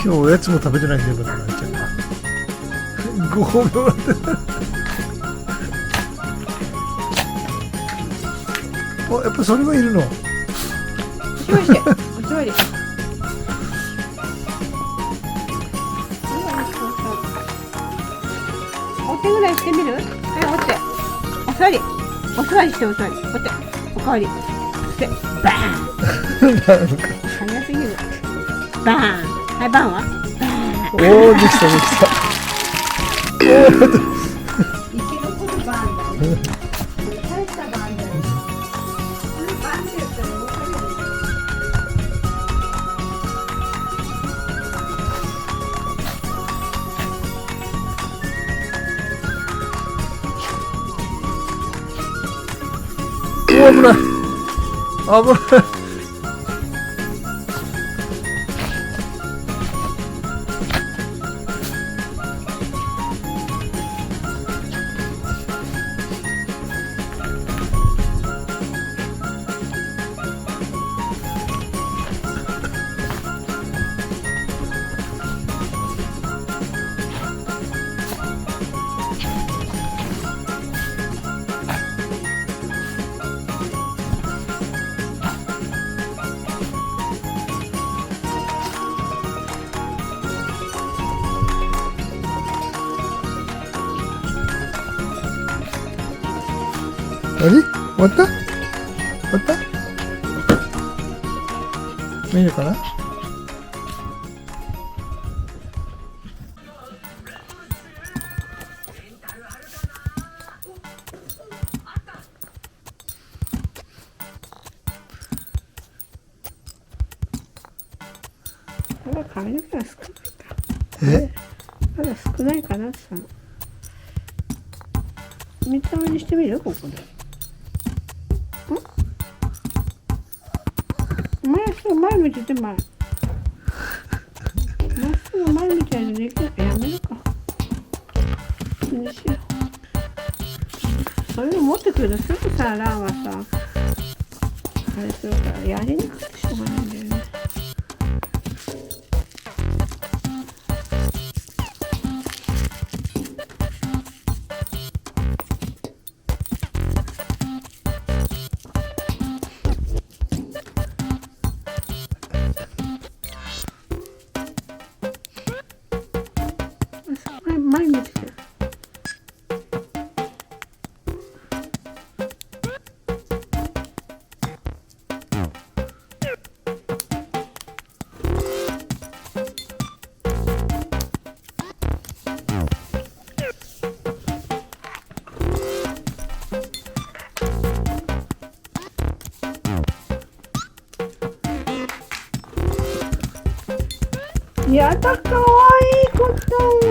日おやつも食べてないんだよ、まだなっちゃう。ご褒美もらって。やっぱそれはいるの。お座りして、お座り。お手ぐらいしてみる？はい、お手。お座り。お座りして、お座り。お手。おかわり。で、バーン。早すぎる。バーン。はい、バーンは？おー、できたできた。生き残るバーンだね。大したバーンだよ。このバーンってやったら動かれる。おー、危ない。危ない。あれ？終わった？終わった？見えるかな？まだ髪の毛が少ないか。まだ少ないかなさ。三つ編みにしてみる？ここで。前向いてて前。まっすぐ前みたいにできる。やめるか。にしよう。それを持ってくるとすぐさ、ランはさ、あれするからやりにくくてしょうがないんだよね。前見てて。やだ、かわいいこと。